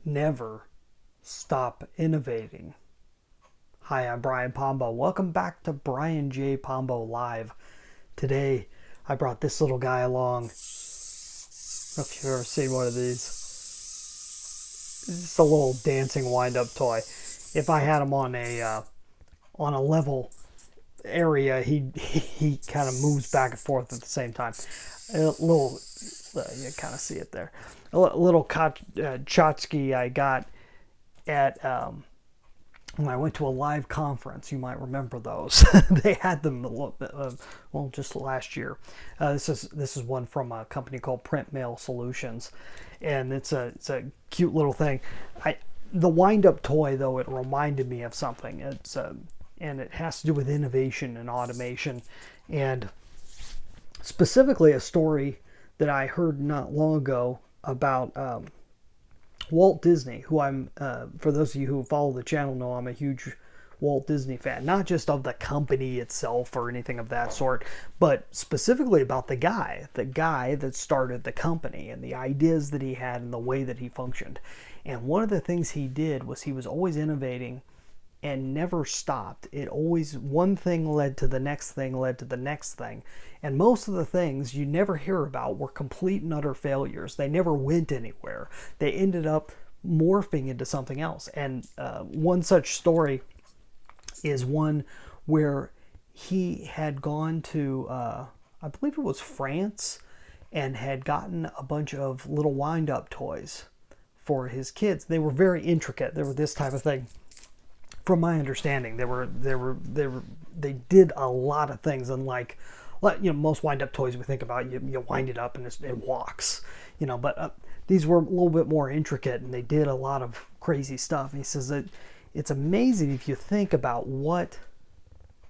Never stop innovating. Hi, I'm Brian Pombo. Welcome back to Brian J. Pombo Live. Today, I brought this little guy along. I don't know if you've ever seen one of these. It's just a little dancing wind-up toy. If I had him on a level area, he kind of moves back and forth at the same time. A little, you kind of see it there. A little tchotchke I got at when I went to a live conference. You might remember those. They had them just last year. This is one from a company called Print Mail Solutions, and it's a cute little thing. The wind up toy, though, it reminded me of something. And it has to do with innovation and automation, and specifically a story that I heard not long ago about Walt Disney, who for those of you who follow the channel know I'm a huge Walt Disney fan, not just of the company itself or anything of that sort, but specifically about the guy that started the company and the ideas that he had and the way that he functioned. And one of the things he did was he was always innovating and never stopped. It always, one thing led to the next thing, led to the next thing. And most of the things you never hear about were complete and utter failures. They never went anywhere. They ended up morphing into something else. And one such story is one where he had gone to, I believe it was France, and had gotten a bunch of little wind-up toys for his kids. They were very intricate. They were this type of thing. From my understanding, they did a lot of things, unlike most wind-up toys we think about. You wind it up and it walks, but these were a little bit more intricate, and they did a lot of crazy stuff. And he says that it's amazing if you think about what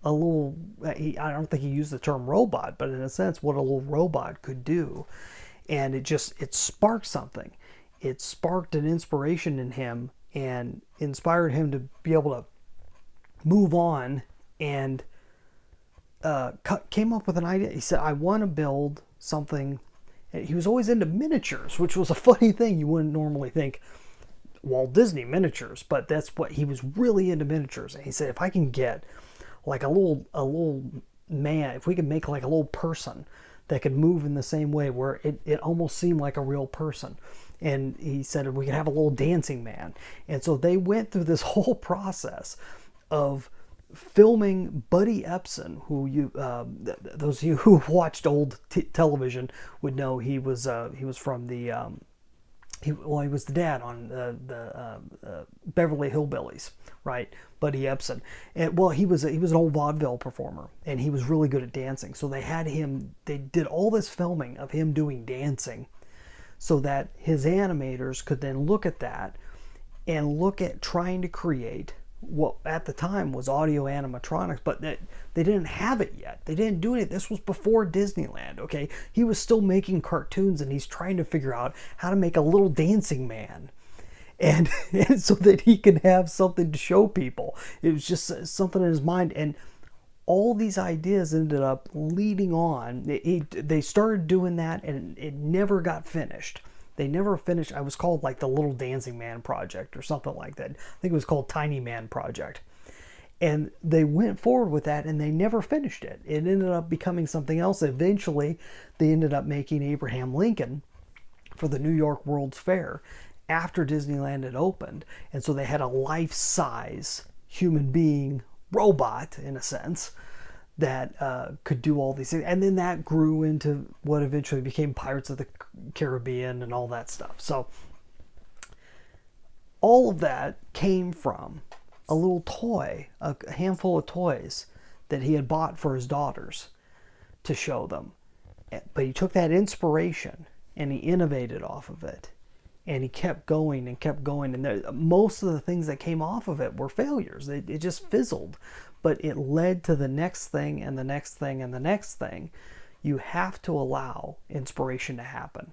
a little, I don't think he used the term robot, but in a sense what a little robot could do. And it sparked something. It sparked an inspiration in him and inspired him to be able to move on, and came up with an idea. He said, I want to build something. He was always into miniatures, which was a funny thing. You wouldn't normally think Walt Disney miniatures, but that's what he was really into, miniatures. And he said, if I can get like a little man, if we can make like a little person that could move in the same way where it almost seemed like a real person. And he said we could have a little dancing man. And so they went through this whole process of filming Buddy Epson, who those of you who watched old television would know. He was from the he was the dad on the Beverly Hillbillies, right? Buddy Epson. And he was an old vaudeville performer, and he was really good at dancing. So they did all this filming of him doing dancing, so that his animators could then look at that and look at trying to create what at the time was audio animatronics, but they didn't have it yet. They didn't do it. This was before Disneyland, okay? He was still making cartoons, and he's trying to figure out how to make a little dancing man. And so that he can have something to show people. It was just something in his mind. And all these ideas ended up leading on. They started doing that, and it never got finished. They never finished. It was called like the Little Dancing Man Project or something like that. I think it was called Tiny Man Project. And they went forward with that, and they never finished it. It ended up becoming something else. Eventually, they ended up making Abraham Lincoln for the New York World's Fair after Disneyland had opened. And so they had a life-size human being robot, in a sense, that could do all these things. And then that grew into what eventually became Pirates of the Caribbean and all that stuff. So all of that came from a little toy, a handful of toys that he had bought for his daughters to show them. But he took that inspiration and he innovated off of it. And he kept going and kept going. And most of the things that came off of it were failures. It just fizzled. But it led to the next thing and the next thing and the next thing. You have to allow inspiration to happen.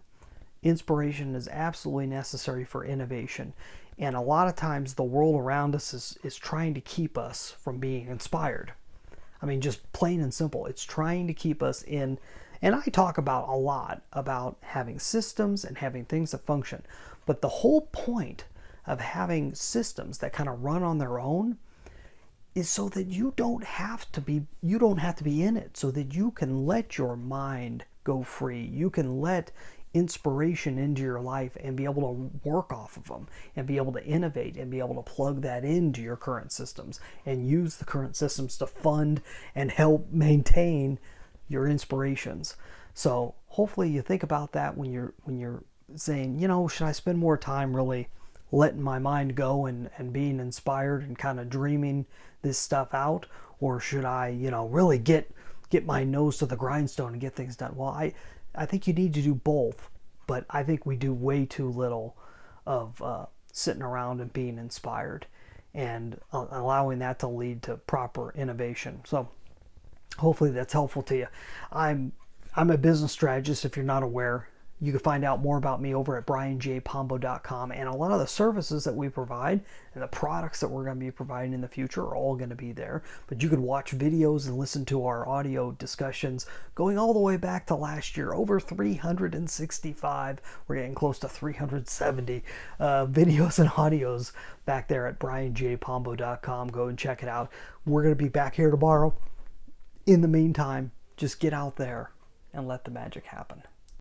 Inspiration is absolutely necessary for innovation. And a lot of times the world around us is trying to keep us from being inspired. I mean, just plain and simple. It's trying to keep us in. And I talk about a lot about having systems and having things that function. But the whole point of having systems that kind of run on their own is so that you don't have to be in it, so that you can let your mind go free. You can let inspiration into your life and be able to work off of them and be able to innovate and be able to plug that into your current systems and use the current systems to fund and help maintain your inspirations. So hopefully you think about that when you're saying, should I spend more time really letting my mind go and being inspired and kind of dreaming this stuff out, or should I, really get my nose to the grindstone and get things done? Well, I think you need to do both, but I think we do way too little of sitting around and being inspired and allowing that to lead to proper innovation. So hopefully that's helpful to you. I'm a business strategist, if you're not aware. You can find out more about me over at brianjpombo.com, and a lot of the services that we provide and the products that we're going to be providing in the future are all going to be there. But you can watch videos and listen to our audio discussions going all the way back to last year, over 365. We're getting close to 370 videos and audios back there at brianjpombo.com. Go and check it out. We're going to be back here tomorrow. In the meantime, just get out there and let the magic happen.